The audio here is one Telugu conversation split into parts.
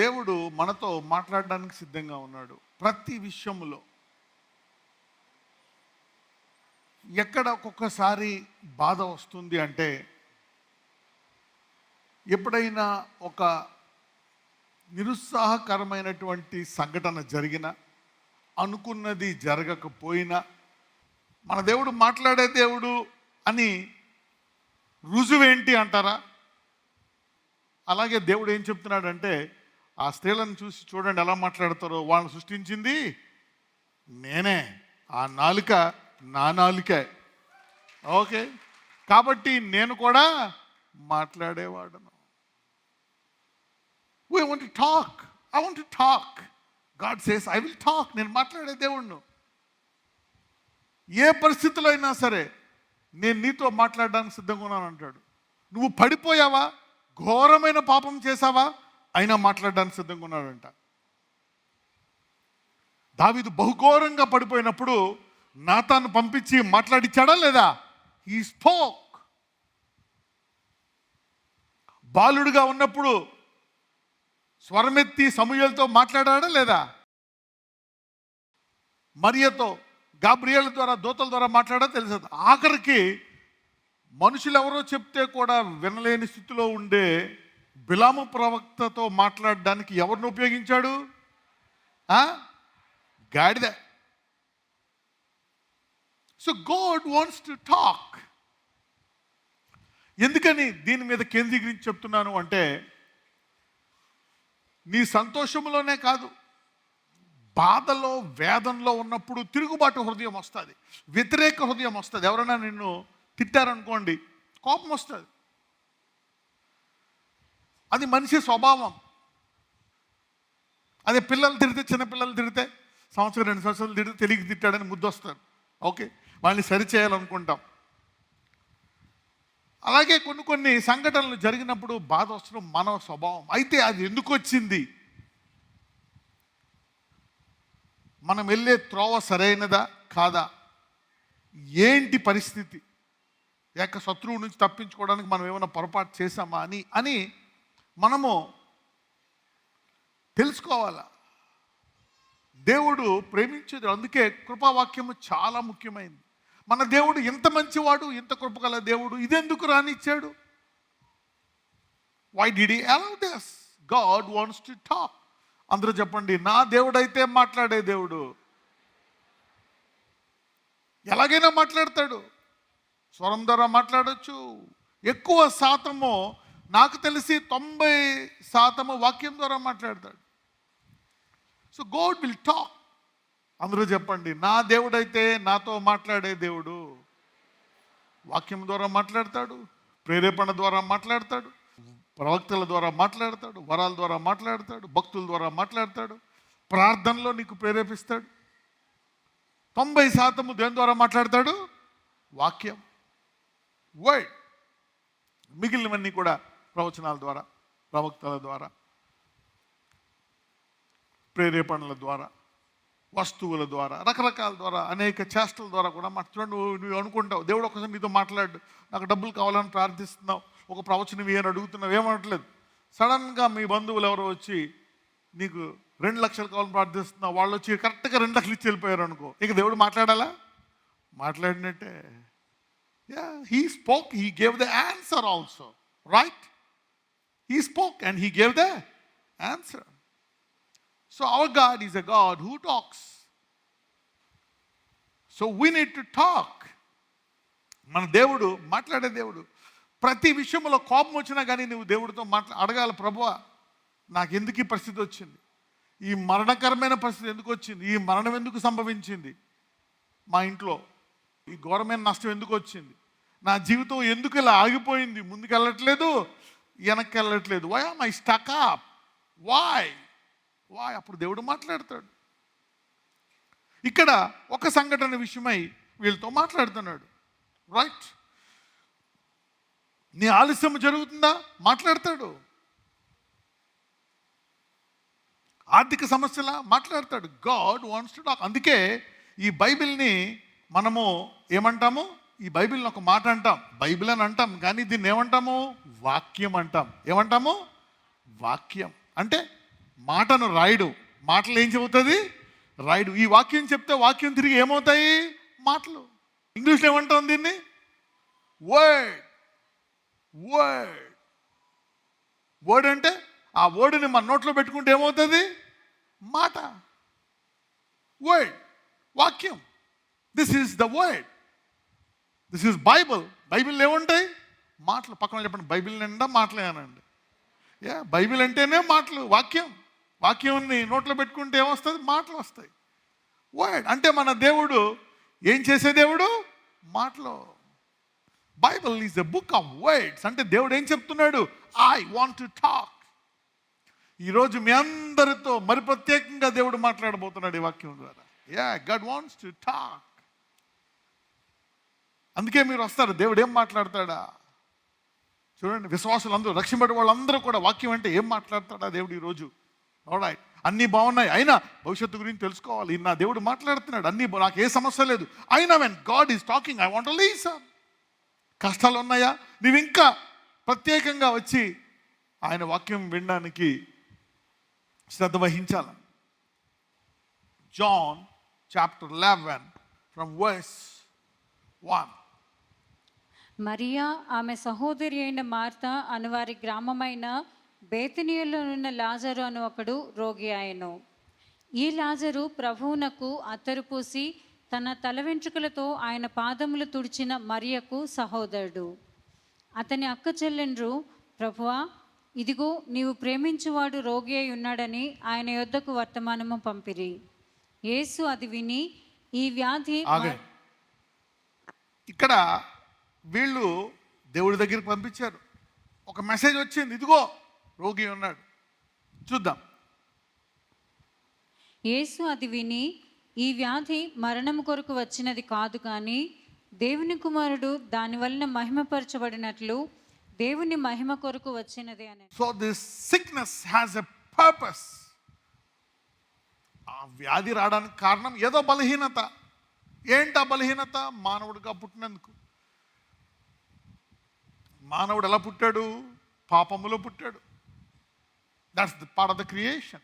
దేవుడు మనతో మాట్లాడడానికి సిద్ధంగా ఉన్నాడు. ప్రతి విషయంలో ఎక్కడ ఒక్కొక్కసారి బాధ వస్తుంది అంటే, ఎప్పుడైనా ఒక నిరుత్సాహకరమైనటువంటి సంఘటన జరిగిన, అనుకున్నది జరగకపోయినా, మన దేవుడు మాట్లాడే దేవుడు అని రుజువేంటి అంటారా? అలాగే దేవుడు ఏం చెప్తున్నాడంటే, ఆ స్త్రీలను చూసి చూడండి ఎలా మాట్లాడతారో. వాళ్ళని సృష్టించింది నేనే, ఆ నాలుక నా నాలుకే. ఓకే, కాబట్టి నేను కూడా మాట్లాడేవాడను. We want to talk. I want to talk. God says, I will talk. నేను మాట్లాడే దేవుణ్ణి. ఏ పరిస్థితిలో అయినా సరే నేను నీతో మాట్లాడడానికి సిద్ధంగా ఉన్నాను అంటాడు. నువ్వు పడిపోయావా, ఘోరమైన పాపం చేసావా, అయినా మాట్లాడడానికి సిద్ధంగా ఉన్నాడంట. దావీదు బహుఘోరంగా పడిపోయినప్పుడు నాతాను పంపించి మాట్లాడిచ్చాడా లేదా? He spoke. బాలుడుగా ఉన్నప్పుడు స్వరమెత్తి సమూయేలుతో మాట్లాడాడా లేదా? మరియతో, గాబ్రియేల్ ద్వారా, దూతల ద్వారా మాట్లాడా తెలుసు. ఆఖరికి మనుషులు ఎవరో చెప్తే కూడా వినలేని స్థితిలో ఉండే బిలాము ప్రవక్తతో మాట్లాడడానికి ఎవరిని ఉపయోగించాడు? గాడిద. So God wants to talk. ఎందుకని దీని మీద కేంద్రీకరించి చెప్తున్నాను అంటే, నీ సంతోషంలోనే కాదు, బాధలో వేదనలో ఉన్నప్పుడు తిరుగుబాటు హృదయం వస్తుంది, వ్యతిరేక హృదయం వస్తుంది. ఎవరైనా నిన్ను తిట్టారనుకోండి, కోపం వస్తుంది. అది మనిషి స్వభావం. అదే పిల్లలు తిడితే, చిన్నపిల్లలు తిడితే, సంవత్సరం 2 సంవత్సరాలు తిడితే తెలియక తిట్టాడని ముద్దు వస్తారు. ఓకే, వాళ్ళని సరిచేయాలనుకుంటాం. అలాగే కొన్ని సంఘటనలు జరిగినప్పుడు బాధ వస్తడం మన స్వభావం. అయితే అది ఎందుకు వచ్చింది? మనం వెళ్ళే త్రోవ సరైనదా కాదా? ఏంటి పరిస్థితి? ఏక శత్రువు నుంచి తప్పించుకోవడానికి మనం ఏమైనా పొరపాటు చేశామా అని మనము తెలుసుకోవాలా. దేవుడు ప్రేమించేది, అందుకే కృపావాక్యము చాలా ముఖ్యమైనది. మన దేవుడు ఎంత మంచివాడు, ఎంత కృపగల దేవుడు, ఇదెందుకు రానిచ్చాడు? Why did he allow this? God wants to talk. అందరూ చెప్పండి, నా దేవుడైతే మాట్లాడే దేవుడు. ఎలాగైనా మాట్లాడతాడు. స్వరం ద్వారా మాట్లాడచ్చు. ఎక్కువ శాతము, నాకు తెలిసి 90% వాక్యం ద్వారా మాట్లాడతాడు. So God will talk. అందరూ చెప్పండి, నా దేవుడైతే నాతో మాట్లాడే దేవుడు. వాక్యం ద్వారా మాట్లాడతాడు, ప్రేరేపణ ద్వారా మాట్లాడతాడు, ప్రవక్తల ద్వారా మాట్లాడతాడు, వరాల ద్వారా మాట్లాడతాడు, భక్తుల ద్వారా మాట్లాడతాడు, ప్రార్థనలో నీకు ప్రేరేపిస్తాడు. 90% దేని ద్వారా మాట్లాడతాడు? వాక్యం, వర్డ్. మిగిలినవన్నీ కూడా ప్రవచనాల ద్వారా, ప్రవక్తల ద్వారా, ప్రేరేపణల ద్వారా, వస్తువుల ద్వారా, రకరకాల ద్వారా, అనేక చేష్టల ద్వారా కూడా చూడండి. నువ్వు అనుకుంటావు దేవుడు ఒకసారి నీతో మాట్లాడు, నాకు డబ్బులు కావాలని ప్రార్థిస్తున్నావు, ఒక ప్రవచనం ఏమని అడుగుతున్నావు, ఏమనట్లేదు. సడన్గా మీ బంధువులు ఎవరో వచ్చి నీకు 2 లక్షలు కావాలని ప్రార్థిస్తున్నావు, వాళ్ళు వచ్చి కరెక్ట్గా 2 లక్షలు ఇచ్చి వెళ్ళిపోయారు అనుకో, ఇక దేవుడు మాట్లాడాలా? మాట్లాడినట్టే. He spoke, he gave the answer also, right? He spoke and he gave the answer. So our God is a God who talks. So we need to talk. మన దేవుడు మాట్లాడే దేవుడు. ప్రతి విషయంలో కోపం వచ్చినా కానీ నువ్వు దేవుడితో అడగాలి, ప్రభువా నాకు ఎందుకు ఈ పరిస్థితి వచ్చింది, ఈ మరణకరమైన పరిస్థితి ఎందుకు వచ్చింది, ఈ మరణం ఎందుకు సంభవించింది మా ఇంట్లో, ఈ ఘోరమైన నష్టం ఎందుకు వచ్చింది, నా జీవితం ఎందుకు ఇలా ఆగిపోయింది, ముందుకు వెళ్ళట్లేదు, వెనక్కి వెళ్ళట్లేదు, why am I stuck up, why. అప్పుడు దేవుడు మాట్లాడతాడు. ఇక్కడ ఒక సంఘటన విషయమై వీళ్ళతో మాట్లాడుతున్నాడు, రైట్? నీ ఆలస్యం జరుగుతుందా? మాట్లాడతాడు. ఆర్థిక సమస్యలా? మాట్లాడతాడు. God wants to talk. అందుకే ఈ బైబిల్ని మనము ఏమంటాము? ఈ బైబిల్ని ఒక మాట అంటాం, బైబిల్ అని అంటాం, కానీ దీన్ని ఏమంటాము? వాక్యం అంటాం. ఏమంటాము? వాక్యం అంటే మాటను రాయడు, మాటలు ఏం చెబుతుంది? రాయడు. ఈ వాక్యం చెప్తే వాక్యం తిరిగి ఏమవుతాయి? మాటలు. ఇంగ్లీష్లో ఏమంటాం దీన్ని? వర్డ్. వర్డ్. వర్డ్ అంటే ఆ వర్డ్ని మన నోట్లో పెట్టుకుంటే ఏమవుతుంది? మాట. వర్డ్, వాక్యం. This is the word. This is Bible. Bible ఏముంటాయి? మాటలు. పక్కన చెప్పండి, బైబిల్ నిండా మాటలేనండి. బైబిల్ అంటేనే మాటలు, వాక్యం. వాక్యాన్ని నోట్లో పెట్టుకుంటే ఏమొస్తుంది? మాటలు వస్తాయి. వర్డ్ అంటే మన దేవుడు ఏం చేసే దేవుడు? మాటలు. Bible is a book of words. అంటే దేవుడు ఏం చెప్తున్నాడు? I want to talk. ఈరోజు మీ అందరితో మరి ప్రత్యేకంగా దేవుడు మాట్లాడబోతున్నాడు ఈ వాక్యం ద్వారా. God wants to talk. అందుకే మీరు వస్తారు. దేవుడు ఏం మాట్లాడతాడా చూడండి. విశ్వాసులు అందరూ, రక్షింపడే వాళ్ళందరూ కూడా వాక్యం అంటే ఏం మాట్లాడతాడా దేవుడు ఈరోజు? ఆల్రైట్, అన్నీ బాగున్నాయి, అయినా భవిష్యత్తు గురించి తెలుసుకోవాలి. నా దేవుడు మాట్లాడుతున్నాడు, అన్నీ నాకు ఏ సమస్య లేదు, అయినా when God is talking I want to listen. కష్టాలు ఉన్నాయా? నీవు ఇంకా ప్రత్యేకంగా వచ్చి ఆయన వాక్యం వినడానికి శ్రద్ధ వహించాలి. John chapter 11 from verse 1. మరియా ఆమె సహోదరి అయిన మార్త అనువారి గ్రామమైన బేతనీయులోనున్న లాజరు అను ఒకడు రోగి ఆయను. ఈ లాజరు ప్రభువునకు అత్తరు పూసి తన తల వెంట్రుకలతో ఆయన పాదములు తుడిచిన మరియకు సహోదరుడు. అతని అక్క చెల్లెండ్రు, ప్రభువా, ఇదిగో నీవు ప్రేమించువాడు రోగి అయి ఉన్నాడని ఆయన యొద్దకు వర్తమానము పంపిరి. యేసు అది విని ఈ వ్యాధి ఇక్కడ వీళ్ళు దేవుడి దగ్గరికి పంపించారు. ఒక మెసేజ్ వచ్చింది, ఇదిగో రోగి ఉన్నాడు. చూద్దాం. యేసు అది విని ఈ వ్యాధి మరణము కొరకు వచ్చినది కాదు, కానీ దేవుని కుమారుడు దాని వలన మహిమపరచబడినట్లు దేవుని మహిమ కొరకు వచ్చినది అని. So this sickness has a purpose. ఆ వ్యాధి రావడానికి కారణం ఏదో బలహీనత. ఏంటి ఆ బలహీనత? మానవుడిగా పుట్టినందుకు. మానవుడు ఎలా పుట్టాడు? పాపములో పుట్టాడు. That's the part of the creation.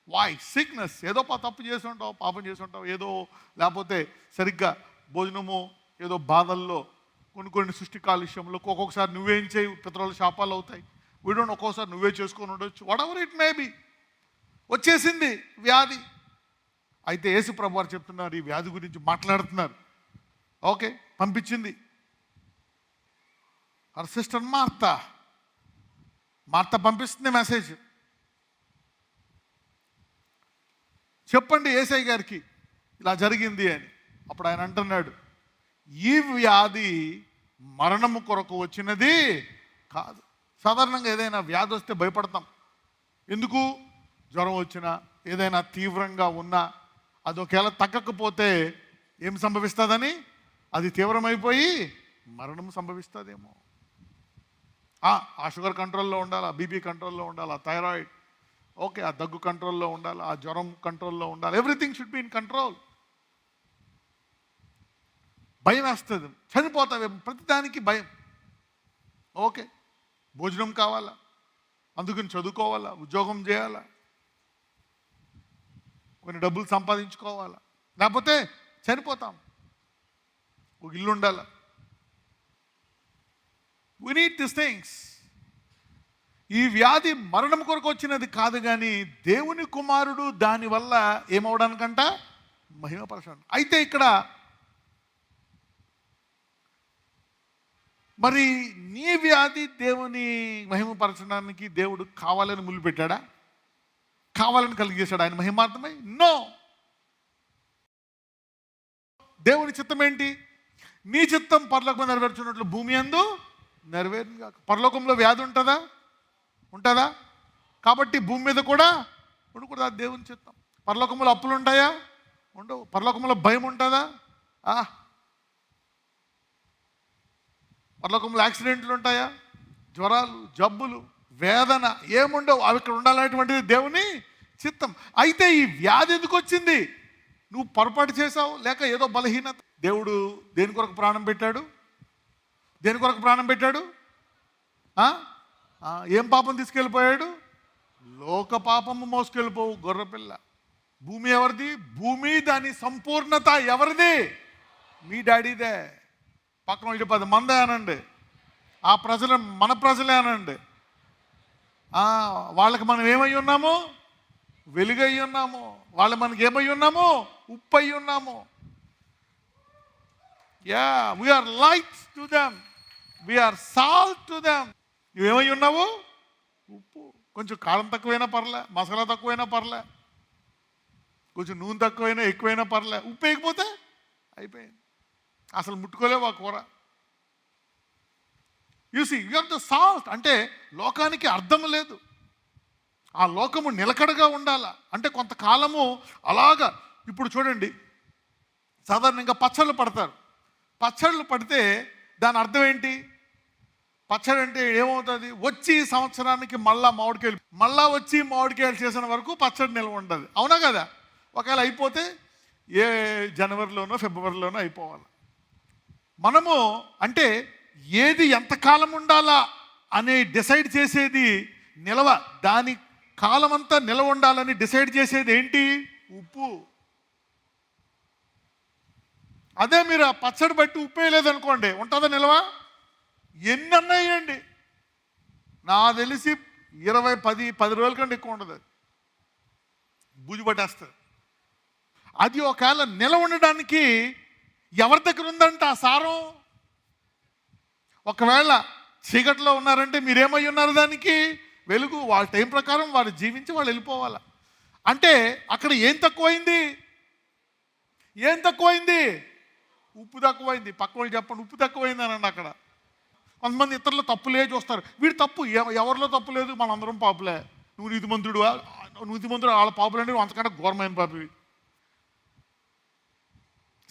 Why sickness? ఏదో తప్పు చేసి ఉంటావు, పాపం చేసి ఉంటావు, ఏదో లేకపోతే సరిగ్గా భోజనము, ఏదో బాధల్లో, కొన్ని సృష్టి కాలుష్యంలో, ఒక్కొక్కసారి నువ్వేం చేయి పితరుల శాపాలు అవుతాయి. వీడు ఒక్కోసారి నువ్వే చేసుకొని ఉండొచ్చు. What ever it may be. వచ్చేసింది వ్యాధి. అయితే యేసు ప్రభు వారు చెప్తున్నారు, ఈ వ్యాధి గురించి మాట్లాడుతున్నారు. ఓకే, పంపించింది హర్ సిస్టర్ మార్త పంపిస్తుంది మెసేజ్. చెప్పండి యేసయ్య గారికి ఇలా జరిగింది అని. అప్పుడు ఆయన అంటున్నాడు, ఈ వ్యాధి మరణము కొరకు వచ్చినది కాదు. సాధారణంగా ఏదైనా వ్యాధి వస్తే భయపడతాం. ఎందుకు? జ్వరం వచ్చినా, ఏదైనా తీవ్రంగా ఉన్నా, అది ఒకవేళ తగ్గకపోతే ఏం సంభవిస్తుందని? అది తీవ్రమైపోయి మరణం సంభవిస్తుందేమో. ఆ షుగర్ కంట్రోల్లో ఉండాలి, ఆ బీపీ కంట్రోల్లో ఉండాలి, ఆ థైరాయిడ్ ఓకే, ఆ దగ్గు కంట్రోల్లో ఉండాలి, ఆ జ్వరం కంట్రోల్లో ఉండాలి. Everything should be in control. భయం వేస్తుంది, చనిపోతావేమో, ప్రతిదానికి భయం. ఓకే, భోజనం కావాలా, అందుకని చదువుకోవాలా, ఉద్యోగం చేయాలా, కొన్ని డబ్బులు సంపాదించుకోవాలా, లేకపోతే చనిపోతాం. ఒక ఇల్లు ఉండాలా. We need these things. ఈ వ్యాధి మరణం కొరకు వచ్చినది కాదు, కానీ దేవుని కుమారుడు దానివల్ల ఏమవడానికంట? మహిమపరచడం. అయితే ఇక్కడ మరి నీ వ్యాధి దేవుని మహిమపరచడానికి దేవుడు కావాలని ముళ్ళు పెట్టాడా? కావాలని కలిగేశాడు ఆయన మహిమార్థమై? నో. దేవుని చిత్తం ఏంటి? నీ చిత్తం పరలోకం నెరవేర్చున్నట్లు భూమి యందు నెరవేరును గాక. పరలోకంలో వ్యాధి ఉంటుందా? ఉంటుందా? కాబట్టి భూమి మీద కూడా ఉండకూడదు. అది దేవుని చిత్తం. పరలోకంలో అప్పులు ఉంటాయా? ఉండవు. పరలోకంలో భయం ఉంటుందా? పరలోకంలో యాక్సిడెంట్లు ఉంటాయా? జ్వరాలు, జబ్బులు, వేదన ఏముండవు. అవి ఇక్కడ ఉండాలనేటువంటిది దేవుని చిత్తం. అయితే ఈ వ్యాధి ఎందుకు వచ్చింది? నువ్వు పొరపాటు చేసావు, లేక ఏదో బలహీనత. దేవుడు దేని కొరకు ప్రాణం పెట్టాడు? దేని కొరకు ప్రాణం పెట్టాడు? ఏం పాపం తీసుకెళ్ళిపోయాడు? లోక పాపము మోసుకెళ్ళిపోవు గొర్రెపిల్ల. భూమి ఎవరిది? భూమి దాని సంపూర్ణత ఎవరిది? మీ డాడీదే. పక్కన ఇటు 10 మంది అనండి, ఆ ప్రజలు మన ప్రజలే అనండి. వాళ్ళకి మనం ఏమై ఉన్నాము? వెలుగై ఉన్నాము. వాళ్ళు మనకి ఏమై ఉన్నాము? ఉప్పు అయి ఉన్నాము. We are lights to them, we are salt to them. నువ్వేమై ఉన్నావు? ఉప్పు. కొంచెం కారం తక్కువైనా పర్లే, మసాలా తక్కువైనా పర్లే, కొంచెం నూనె తక్కువైనా ఎక్కువైనా పర్లే, ఉప్పు వేయకపోతే అయిపోయింది, అసలు ముట్టుకోలేవు ఆ కూర. You see you are the salt. అంటే లోకానికి అర్థం లేదు, ఆ లోకము నిలకడగా ఉండాలా అంటే కొంతకాలము అలాగా. ఇప్పుడు చూడండి, సాధారణంగా పచ్చళ్ళు పడతారు. పచ్చళ్ళు పడితే దాని అర్థం ఏంటి? పచ్చడి అంటే ఏమవుతుంది? వచ్చి సంవత్సరానికి మళ్ళా వచ్చి మామిడికాయలు చేసిన వరకు పచ్చడి నిల్వ ఉండదు, అవునా కదా? ఒకవేళ అయిపోతే ఏ జనవరిలోనో ఫిబ్రవరిలోనో అయిపోవాలి. మనము అంటే ఏది ఎంతకాలం ఉండాలా అని డిసైడ్ చేసేది నిలవ, దాని కాలం అంతా నిలవ ఉండాలని డిసైడ్ చేసేది ఏంటి? ఉప్పు. అదే మీరు ఆ పచ్చడి బట్టి ఉప్పు వేయలేదనుకోండి, ఉంటుందా నిలవ? ఎన్ని అన్నాయండి, నా తెలిసి 10 రోజుల కంటే ఎక్కువ ఉండదు, అది బూజు పట్టేస్తుంది. అది ఒకవేళ నిలవ ఉండడానికి ఎవరి దగ్గర ఉందంట ఆ సారం? ఒకవేళ చీకట్లో ఉన్నారంటే మీరేమై ఉన్నారు? దానికి వెలుగు. వాళ్ళ టైం ప్రకారం వాళ్ళు జీవించి వాళ్ళు వెళ్ళిపోవాలి. అంటే అక్కడ ఏం తక్కువైంది? ఏం తక్కువైంది? ఉప్పు తక్కువైంది. పక్క వాళ్ళు చెప్పండి, ఉప్పు తక్కువైంది అనండి. అక్కడ కొంతమంది ఇతరులు తప్పులే చూస్తారు. వీడు తప్పు ఎవరిలో తప్పు లేదు, మనందరం పాపులే. నువ్వు నీతిమంతుడు వాళ్ళ పాపులు అంటే నువ్వు అంతకంటే ఘోరమైన పాపి.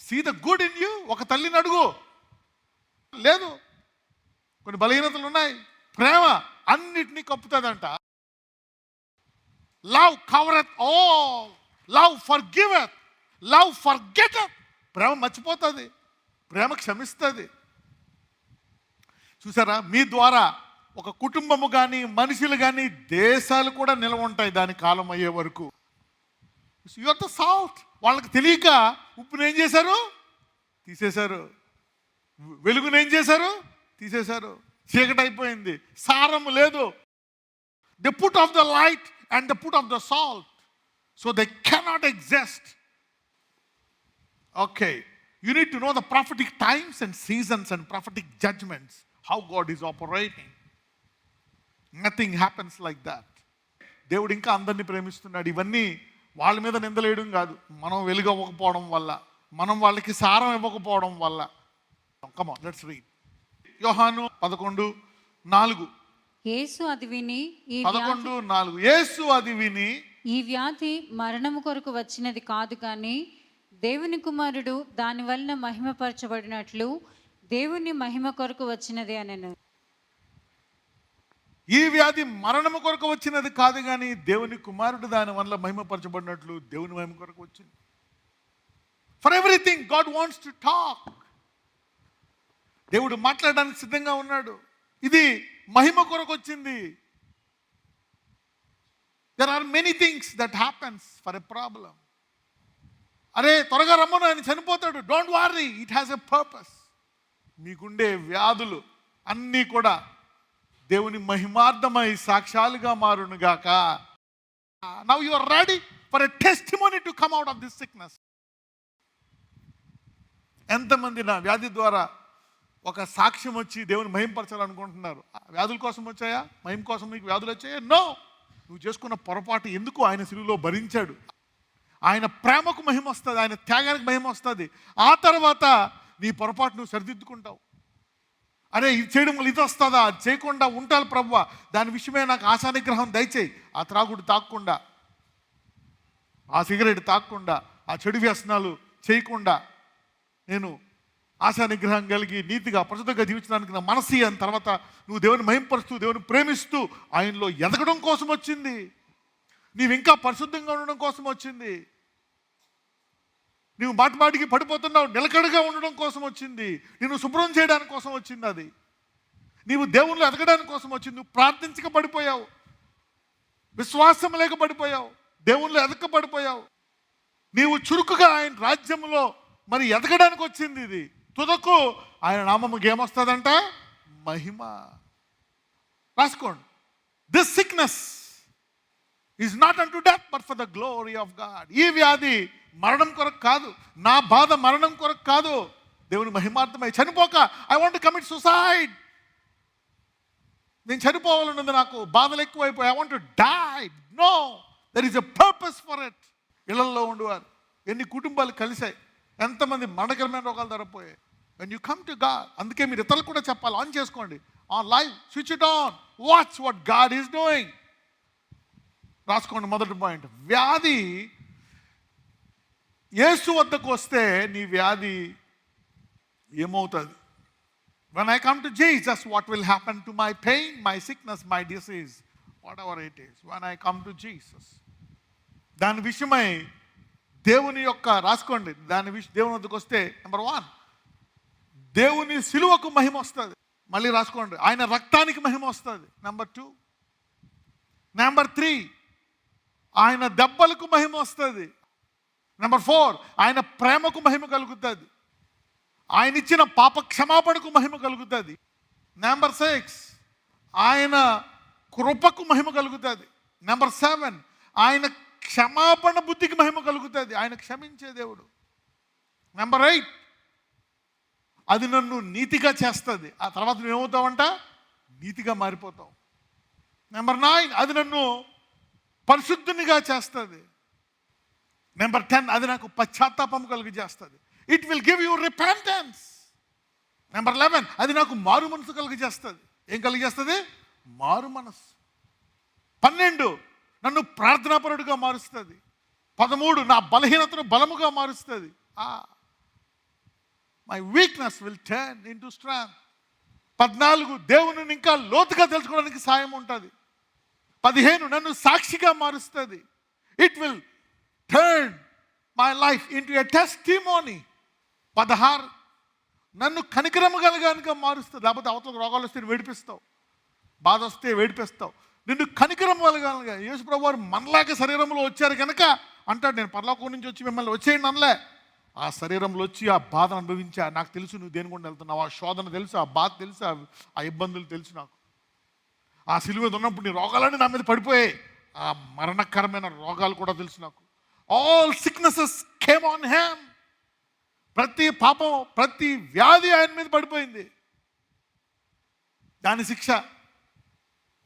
See the good in you. ఒక తల్లిని అడుగు, లేదు, కొన్ని బలహీనతలు ఉన్నాయి. ప్రేమ అన్నిటినీ కప్పుతుందంట. Love covereth all, love forgiveth, love forgetteth. ప్రేమ మర్చిపోతుంది, ప్రేమ క్షమిస్తుంది. చూసారా, మీ ద్వారా ఒక కుటుంబము కానీ మనుషులు కానీ దేశాలు కూడా నిలవ ఉంటాయి దాని కాలం అయ్యే వరకు. You are the salt. వాళ్ళకి తెలియక ఉప్పుని ఏం చేశారు? తీసేశారు. వెలుగుని ఏం చేశారు? తీసేశారు. చీకటి అయిపోయింది, సారము లేదు. The put off the light and the put off the salt, so they cannot exist. Okay, you need to know the prophetic times and seasons and prophetic judgments, how God is operating. Nothing happens like that. దేవుడు ఇంకా అందరినీ ప్రేమిస్తున్నాడు. ఇవన్నీ వాళ్ళ మీద నిందలేయడం కాదు, మనం వెలుగు అవ్వకపోవడం వల్ల, మనం వాళ్ళకి సారం ఇవ్వకపోవడం వల్ల. Come on, let's read. యోహాను 11:4. యేసు అది విని 11:4. యేసు అది విని, ఈ వ్యాధి మరణము కొరకు వచ్చినది కాదు కానీ దేవుని కుమారుడు దాని వలన మహిమపరచబడినట్లు దేవుని మహిమ కొరకు వచ్చినది అనెను. ఈ వ్యాధి మరణము కొరకు వచ్చినది కాదు కానీ దేవుని కుమారుడు దాని వల్ల మహిమపరచబడినట్లు దేవుని మహిమ కొరకు వచ్చింది. For everything God wants to talk. దేవుడు మాట్లాడడానికి సిద్ధంగా ఉన్నాడు. ఇది మహిమ కొరకు వచ్చింది. There are many things that happens for a problem. అరే త్వరగా రమ్మను, ఆయన చనిపోతాడు. Don't worry, it has a purpose. మీకుండే వ్యాధులు అన్నీ కూడా దేవుని మహిమార్థమై సాక్ష్యాలుగా మారునుగాక. Now you are ready for a testimony to come out of this sickness. ఎంతమంది నా వ్యాధి ద్వారా ఒక సాక్ష్యం వచ్చి దేవుని మహింపరచాలనుకుంటున్నారు? వ్యాధుల కోసం వచ్చాయా? మహిమ కోసం మీకు వ్యాధులు వచ్చాయా? నో. నువ్వు చేసుకున్న పొరపాటు ఎందుకు ఆయన సిలువలో భరించాడు. ఆయన ప్రేమకు మహిమ వస్తుంది, ఆయన త్యాగానికి మహిమ వస్తుంది. ఆ తర్వాత నీ పొరపాటు నువ్వు సరిదిద్దుకుంటావు. అరే ఇది చేయడం వల్ల ఇది వస్తుందా, అది చేయకుండా ఉంటాను ప్రభువా, దాని విషయమే నాకు ఆశానిగ్రహం దయచేయి. ఆ త్రాగుడు తాగకుండా, ఆ సిగరెట్ తాగకుండా, ఆ చెడు వ్యసనాలు చేయకుండా నేను ఆశానిగ్రహం కలిగి నీతిగా పరిశుద్ధంగా జీవించడానికి నా మనసు అని తర్వాత నువ్వు దేవుని మహింపరుస్తూ దేవుని ప్రేమిస్తూ ఆయనలో ఎదగడం కోసం వచ్చింది. నీవు ఇంకా పరిశుద్ధంగా ఉండడం కోసం వచ్చింది. నువ్వు మాటిమాటికి పడిపోతున్నావు, నిలకడగా ఉండడం కోసం వచ్చింది. నిన్ను శుభ్రం చేయడానికి కోసం వచ్చింది. అది నీవు దేవుళ్ళు ఎదగడానికి కోసం వచ్చింది. నువ్వు ప్రార్థించక పడిపోయావు. విశ్వాసం లేక పడిపోయావు, దేవుళ్ళు ఎదకబడిపోయావు. నీవు చురుకుగా ఆయన రాజ్యంలో మరి ఎదగడానికి వచ్చింది ఇది. తుదకు ఆయన నామముకి ఏమొస్తుందంట? మహిమ. రాసుకోండి. This sickness is not unto death but for the glory of God. ఈ వ్యాధి మరణం కొరకు కాదు, నా బాధ మరణం కొరకు కాదు, దేవుని మహిమార్థమై. చనిపోక I want to commit suicide. నేను చనిపోవాలన్నది, నాకు బాధలు ఎక్కువైపోయి I want to die. No, there is a purpose for it. ఇళ్లలో ఉండేవారు ఎన్ని కుటుంబాలు కలిశాయి, ఎంతమంది మరణకరమైన రోగాలు ధరపోయాయి. When you come to God, అందుకే మీరు ఇతరులు కూడా చెప్పాలి. ఆన్ చేసుకోండి, on live, switch it on, watch what God is doing. రాసుకోండి. మొదటి పాయింట్, వ్యాధి యేసు వద్దకు వస్తే నీ వ్యాధి ఏమవుతుంది? When I come to Jesus, what will happen to my pain, my sickness, my disease, whatever it is, when I come to Jesus? దాని విషయమై దేవుని యొక్క, రాసుకోండి, దేవుని వద్దకు వస్తే నెంబర్ 1, దేవుని సిలువకు మహిమ వస్తుంది. మళ్ళీ రాసుకోండి, ఆయన రక్తానికి మహిమ వస్తుంది. నెంబర్ 2, నెంబర్ 3, ఆయన దెబ్బలకు మహిమ వస్తుంది. నెంబర్ 4, ఆయన ప్రేమకు మహిమ కలుగుతుంది. ఆయన ఇచ్చిన పాప క్షమాపణకు మహిమ కలుగుతుంది. నెంబర్ 6, ఆయన కృపకు మహిమ కలుగుతుంది. నెంబర్ 7, ఆయన క్షమాపణ బుద్ధికి మహిమ కలుగుతుంది, ఆయన క్షమించే దేవుడు. నెంబర్ 8, అది నన్ను నీతిగా చేస్తుంది. ఆ తర్వాత నువ్వేమవుతావంట? నీతిగా మారిపోతావు. నెంబర్ 9, అది నన్ను పరిశుద్ధునిగా చేస్తుంది. నెంబర్ 10, అది నాకు పశ్చాత్తాపం కలిగి చేస్తుంది. It will give you repentance. Number 11, అది నాకు మారు మనసు కలిగి చేస్తుంది. ఏం కలిగి చేస్తుంది? మారు మనసు. 12, నన్ను ప్రార్థనాపరుడుగా మారుస్తుంది. 13, నా బలహీనతను బలముగా మారుస్తుంది. My weakness will turn into strength. 14, దేవుని ఇంకా లోతుగా తెలుసుకోవడానికి సాయం ఉంటుంది. 15, నన్ను సాక్షిగా మారుస్తుంది. It will turn my life into a testimony. 16, నన్ను కనికరము కలగానుగా మారుస్తుంది. లేకపోతే అవతల రోగాలు వస్తే వేడిపిస్తావు, బాధ వస్తే వేడిపిస్తావు. నిన్ను కనికరము కలగానుగా. యేసు ప్రభువు వారు మనలాగా శరీరంలో వచ్చారు కనుక అంటాడు, నేను పరలోకం నుంచి వచ్చి మిమ్మల్ని వచ్చేయండి అనలే. ఆ శరీరంలో వచ్చి ఆ బాధను అనుభవించా. నాకు తెలుసు నువ్వు దేని గుండా వెళ్తున్నావు, ఆ శోధన తెలుసు, ఆ బాధ తెలుసు, ఆ ఇబ్బందులు తెలుసు నాకు. ఆ సిలువ మీద ఉన్నప్పుడు నీ రోగాలన్నీ నా మీద పడిపోయాయి. ఆ మరణకరమైన రోగాలు కూడా తెలుసు నాకు. All sicknesses came on him. ప్రతి పాపం, ప్రతి వ్యాధి ఆయన మీద పడిపోయింది. దాని శిక్ష.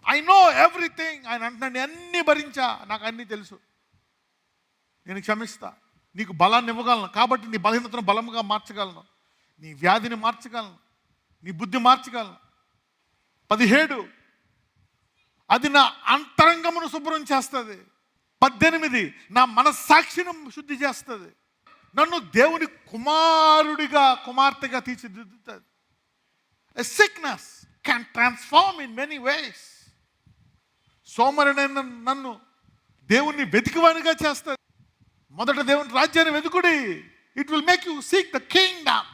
I know everything. ఆయన అంటున్నాడు, అన్నీ భరించా, నాకు అన్నీ తెలుసు, నేను క్షమిస్తా, నీకు బలాన్ని ఇవ్వగలను, కాబట్టి నీ బలహీనతను బలంగా మార్చగలను, నీ వ్యాధిని మార్చగలను, నీ బుద్ధి మార్చగలను. 17, అది నా అంతరంగమును శుభ్రం చేస్తుంది. 18, నా మనస్సాక్షిని శుద్ధి చేస్తుంది. నన్ను దేవుని కుమారుడిగా, కుమార్తెగా తీర్చిదిద్దుతుంది. A sickness can transform in many ways. సోమరుడైన నన్ను దేవుణ్ణి వెతికివానిగా చేస్తుంది. మొదట దేవుని రాజ్యాన్ని వెతుకుడి. It will make you seek the kingdom.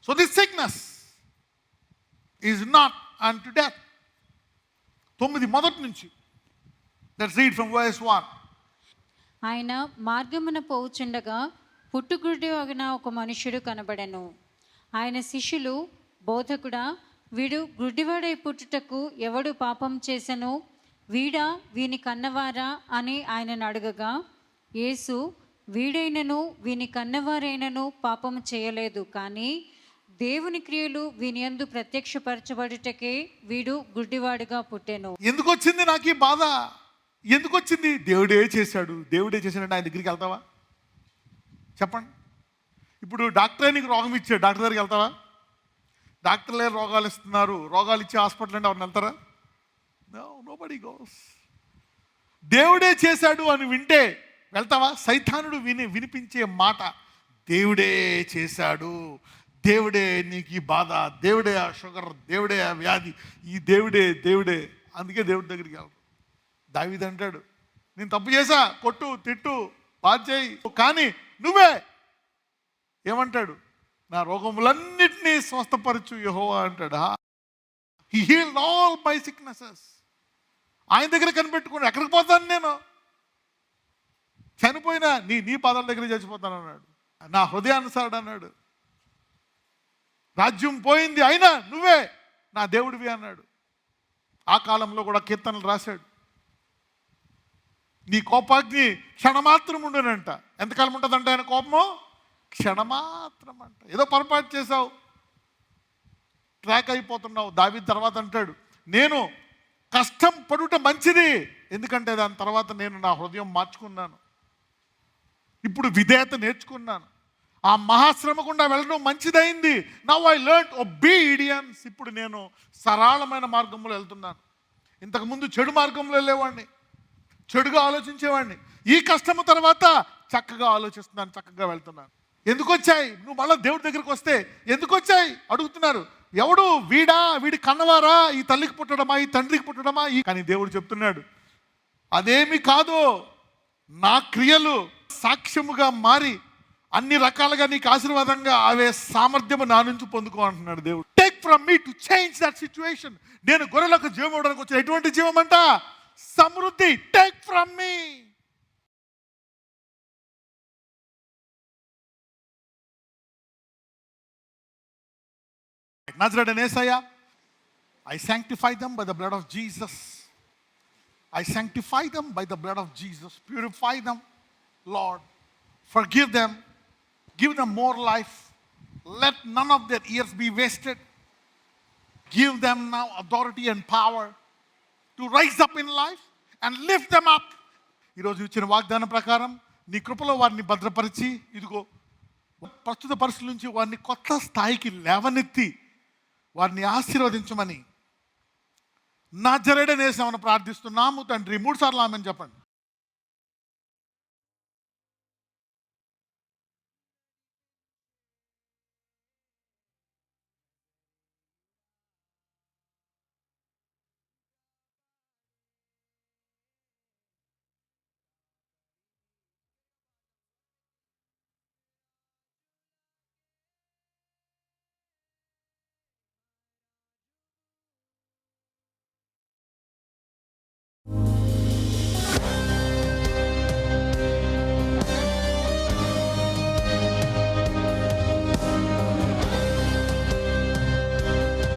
So this sickness is not unto death. 9 మొదటి నుంచి. Let's read from verse 1. ఆయన మార్గమున పోవుచుండగా పుట్టుగుడ్డివగిన ఒక మనుష్యుడు కనబడెను. ఆయన శిష్యులు, బోధకుడా, వీడు గుడ్డివాడై పుట్టుటకు ఎవడు పాపం చేసెను? వీడా వీని కన్నవారా అని ఆయనను అడగగా, యేసు, వీడైనను వీని కన్నవారైనను పాపము చేయలేదు, కానీ దేవుని క్రియలు వీని యందు ప్రత్యక్షపరచబడుటకే వీడు గుడ్డివాడుగా పుట్టెను. ఎందుకు వచ్చింది నాకు ఈ బాధ? ఎందుకు వచ్చింది? దేవుడే చేశాడు, దేవుడే చేశాడంటే ఆయన దగ్గరికి వెళ్తావా? చెప్పండి. ఇప్పుడు డాక్టరే నీకు రోగం ఇచ్చాడు, డాక్టర్ దగ్గరికి వెళ్తావా? డాక్టర్లే రోగాలు ఇస్తున్నారు, రోగాలు ఇచ్చే హాస్పిటల్ అంటే ఎవరిని వెళ్తారా? Nobody goes. దేవుడే చేశాడు అని వింటే వెళ్తావా? సైతానుడు వినిపించే మాట, దేవుడే చేశాడు, దేవుడే నీకు ఈ బాధ, దేవుడే ఆ షుగర్, దేవుడే ఆ వ్యాధి, ఈ దేవుడే. అందుకే దేవుడి దగ్గరికి వెళ్తాం. దావీదు అంటాడు, నేను తప్పు చేశా, కొట్టు, తిట్టు, బాధ చేయి, కానీ నువ్వే ఏమంటాడు? నా రోగములన్నిటినీ స్వస్థపరచు యెహోవా అంటాడు. He healed all my sicknesses. ఆయన దగ్గర కనిపెట్టుకుని ఎక్కడికి పోతాను నేను? చనిపోయినా నీ పాదాల దగ్గర చచ్చిపోతాను అన్నాడు. నా హృదయానుసారుడు అన్నాడు. రాజ్యం పోయింది అయినా నువ్వే నా దేవుడివి అన్నాడు. ఆ కాలంలో కూడా కీర్తనలు రాశాడు. నీ కోపాగ్ని క్షణమాత్రం ఉండునంట. ఎంతకాలం ఉంటుందంట ఆయన కోపము? క్షణమాత్రం అంట. ఏదో పొరపాటు చేసావు, ట్రాక్ అయిపోతున్నావు. దావీదు తర్వాత అంటాడు, నేను కష్టం పడుట మంచిది, ఎందుకంటే దాని తర్వాత నేను నా హృదయం మార్చుకున్నాను, ఇప్పుడు విధేయత నేర్చుకున్నాను, ఆ మహాశ్రమ గుండా వెళ్ళడం మంచిదైంది. Now I learn obedience. ఇప్పుడు నేను సరళమైన మార్గంలో వెళ్తున్నాను. ఇంతకుముందు చెడు మార్గంలో వెళ్ళేవాడిని, చెడుగా ఆలోచించేవాడిని. ఈ కష్టము తర్వాత చక్కగా ఆలోచిస్తున్నాను, చక్కగా వెళ్తున్నాను. ఎందుకు వచ్చాయి? నువ్వు మళ్ళీ దేవుడి దగ్గరికి వస్తే ఎందుకు వచ్చాయి అడుగుతున్నారు. ఎవడు? వీడి కన్నవారా? ఈ తల్లికి పుట్టడమా, ఈ తండ్రికి పుట్టడమా? కానీ దేవుడు చెప్తున్నాడు, అదేమి కాదు, నా క్రియలు సాక్ష్యముగా మారి అన్ని రకాలుగా నీకు ఆశీర్వాదంగా అవే సామర్థ్యము నా నుంచి పొందుకో అంటున్నాడు దేవుడు. Take from me to change that situation. నేను గొర్రెలకు జీవం ఇవ్వడానికి వచ్చిన ఎటువంటి జీవం అంట? సమృద్ధి. Take from me. నజరేయుడైన Yesayya, I sanctify them by the blood of Jesus. I sanctify them by the blood of Jesus. Purify them, Lord. Forgive them. Give them more life. Let none of their years be wasted. Give them now authority and power to rise up in life and lift them up. ఈరోజు ఇచ్చిన వాగ్దానం ప్రకారం నీ కృపలో వారిని భద్రపరిచి, ఇదిగో ప్రస్తుత పరిస్థితుల నుంచి వారిని కొత్త స్థాయికి లేవనెత్తి వారిని ఆశీర్వదించమని నజరేయుడైన యేసునామమున ప్రార్థిస్తున్నాము తండ్రి. 3 సార్లు ఆమేన్ చెప్పండి.